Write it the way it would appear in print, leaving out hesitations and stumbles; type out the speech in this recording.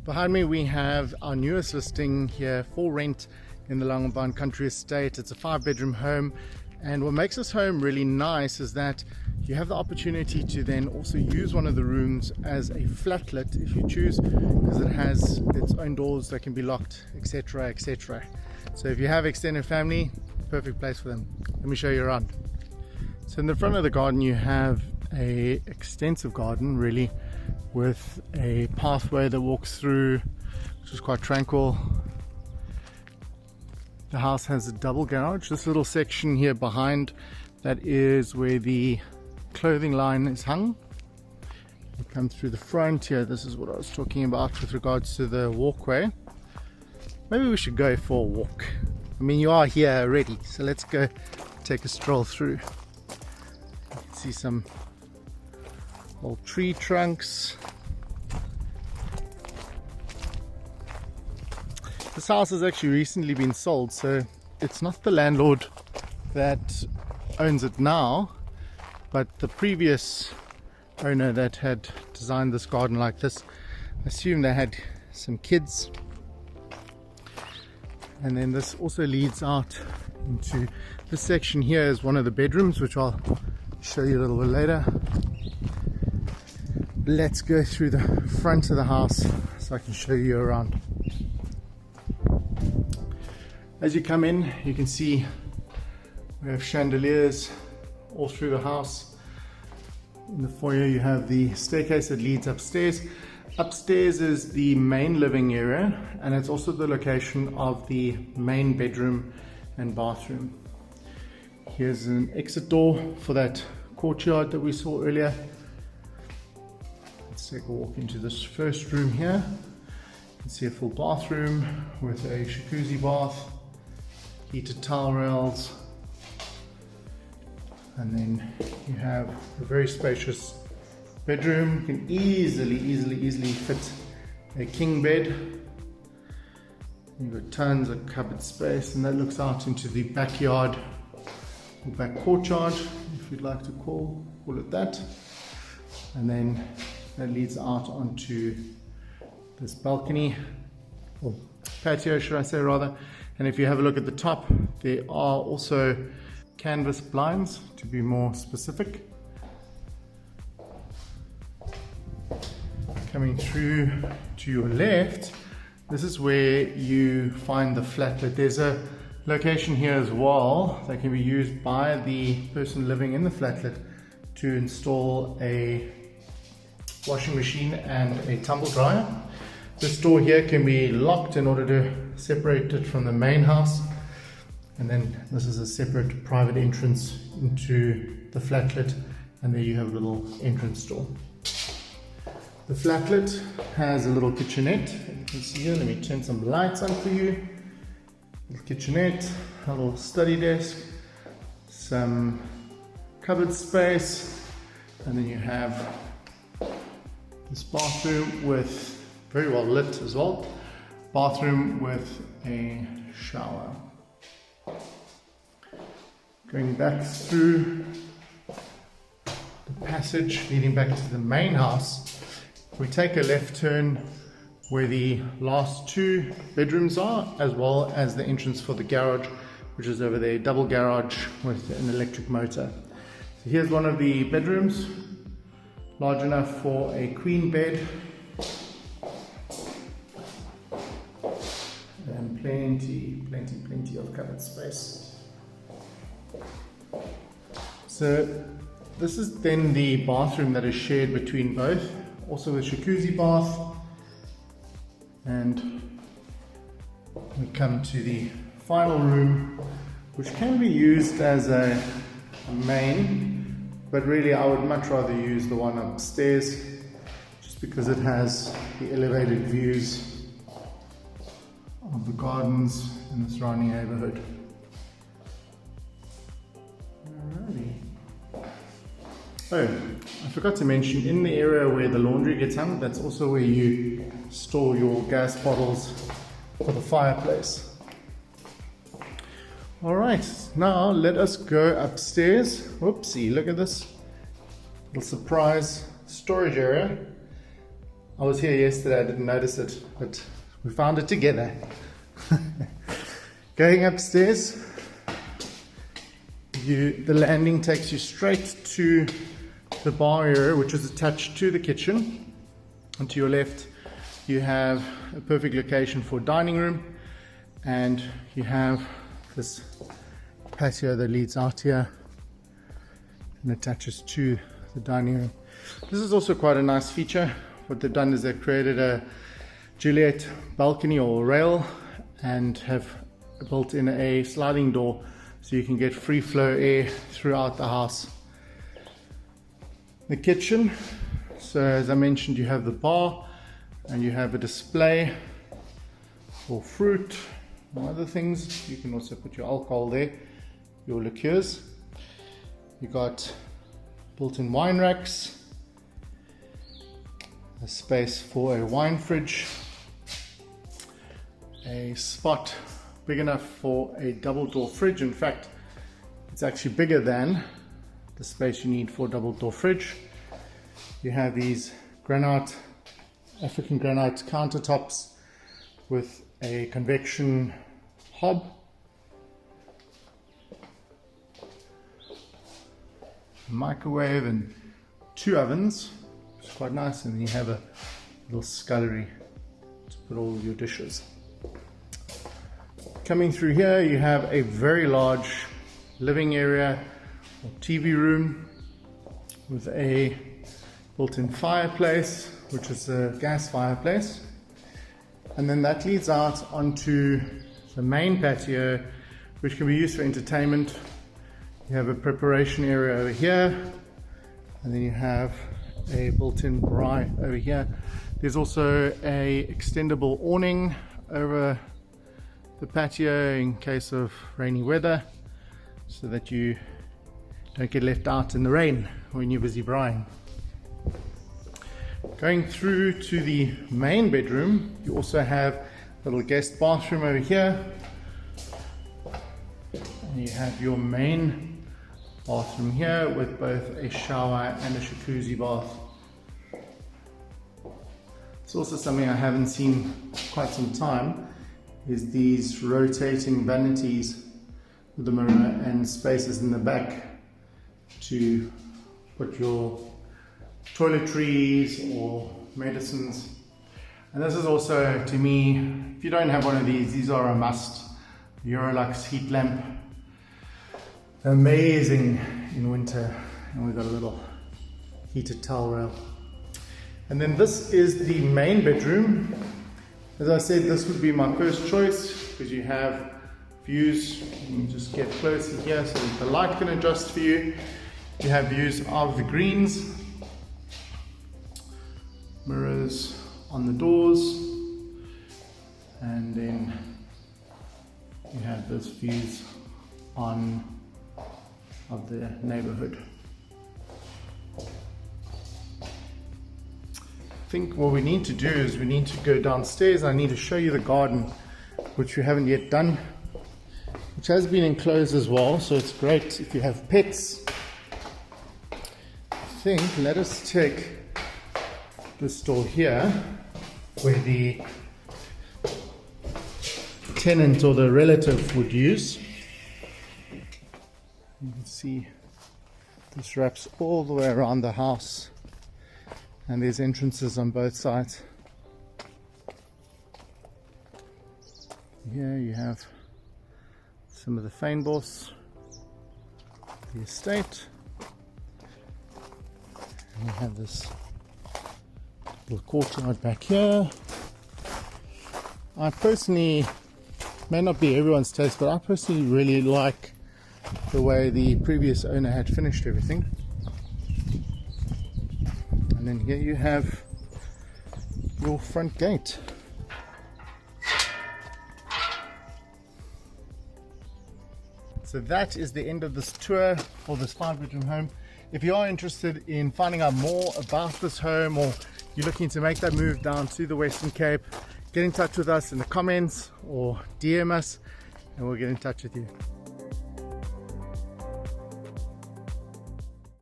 Behind me we have our newest listing here for rent in the Langebaan Country Estate. It's a 5-bedroom home, and what makes this home really nice is that you have the opportunity to then also use one of the rooms as a flatlet if you choose, because it has its own doors that can be locked, etc, etc. So if you have extended family, perfect place for them. Let me show you around. So in the front of the garden you have a extensive garden really, with a pathway that walks through, which is quite tranquil. The house has a double garage. This little section here behind, that is where the clothing line is hung. You come through the front here. This is what I was talking about with regards to the walkway. Maybe we should go for a walk. I mean, you are here already, so let's go take a stroll through. You can see some old tree trunks. This house has actually recently been sold, so it's not the landlord that owns it now, but the previous owner that had designed this garden like this. I assume they had some kids. And then this also leads out into this section here is one of the bedrooms, which I'll show you a little bit later. Let's go through the front of the house so I can show you around. As you come in, you can see we have chandeliers all through the house. In the foyer you have the staircase that leads upstairs. Upstairs is the main living area, and it's also the location of the main bedroom and bathroom. Here's an exit door for that courtyard that we saw earlier. Let's take a walk into this first room here. You can see a full bathroom with a jacuzzi bath, heated towel rails, and then you have a very spacious bedroom. You can easily fit a king bed. You've got tons of cupboard space, and that looks out into the backyard or back courtyard, if you'd like to call it that. And then that leads out onto this balcony, or patio should I say rather. And if you have a look at the top, there are also canvas blinds, to be more specific. Coming through to your left, this is where you find the flatlet. There's a location here as well that can be used by the person living in the flatlet to install a washing machine and a tumble dryer. This door here can be locked in order to separate it from the main house, and then this is a separate private entrance into the flatlet, and there you have a little entrance door. The flatlet has a little kitchenette. You can see here, let me turn some lights on for you. Little kitchenette, a little study desk, some cupboard space, and then you have this bathroom with, very well lit as well, bathroom with a shower. Going back through the passage leading back to the main house, we take a left turn where the last 2 bedrooms are, as well as the entrance for the garage, which is over there, double garage with an electric motor. So here's one of the bedrooms, large enough for a queen bed, and plenty of cupboard space. So this is then the bathroom that is shared between both, also a jacuzzi bath. And we come to the final room, which can be used as a main, but really I would much rather use the one upstairs, just because it has the elevated views of the gardens and the surrounding neighborhood. Alrighty. Oh, I forgot to mention, in the area where the laundry gets hung, that's also where you store your gas bottles for the fireplace. Alright, now let us go upstairs. Whoopsie, look at this little surprise storage area. I was here yesterday, I didn't notice it, but we found it together. Going upstairs, the landing takes you straight to the bar area, which is attached to the kitchen. And to your left, you have a perfect location for dining room, and you have this patio that leads out here and attaches to the dining room. This is also quite a nice feature. What they've done is they've created a Juliet balcony or rail and have built in a sliding door so you can get free flow air throughout the house. The kitchen, so as I mentioned, you have the bar and you have a display for fruit and other things. You can also put your alcohol there, your liqueurs. You got built-in wine racks, a space for a wine fridge, a spot big enough for a double door fridge. In fact, it's actually bigger than the space you need for a double door fridge. You have these African granite countertops with a convection hob, microwave and 2 ovens. It's quite nice, and then you have a little scullery to put all your dishes. Coming through here, you have a very large living area or TV room with a built-in fireplace, which is a gas fireplace. And then that leads out onto the main patio, which can be used for entertainment. You have a preparation area over here, and then you have a built-in braai over here. There's also a extendable awning over the patio in case of rainy weather, so that you don't get left out in the rain when you're busy braaiing. Going through to the main bedroom, you also have a little guest bathroom over here, and you have your main bathroom here with both a shower and a jacuzzi bath. It's also something I haven't seen quite some time, is these rotating vanities with the mirror and spaces in the back to put your toiletries or medicines. And this is also, to me, if you don't have one of these are a must. Eurolux heat lamp, amazing in winter, and we've got a little heated towel rail. And then this is the main bedroom. As I said, this would be my first choice because you have views. You can just get closer here so that the light can adjust for you. You have views of the greens, mirrors on the doors, and then you have those views of the neighborhood. I think what we need to do is we need to go downstairs. I need to show you the garden, which we haven't yet done, which has been enclosed as well, so it's great if you have pets. I think, let us take this door here where the tenant or the relative would use. You can see this wraps all the way around the house, and there's entrances on both sides. Here you have some of the fynbos, the estate, and you have this little courtyard back here. I personally, may not be everyone's taste, but I personally really like the way the previous owner had finished everything. And then here you have your front gate. So that is the end of this tour for this 5-bedroom home. If you are interested in finding out more about this home, or you're looking to make that move down to the Western Cape, get in touch with us in the comments or DM us and we'll get in touch with you.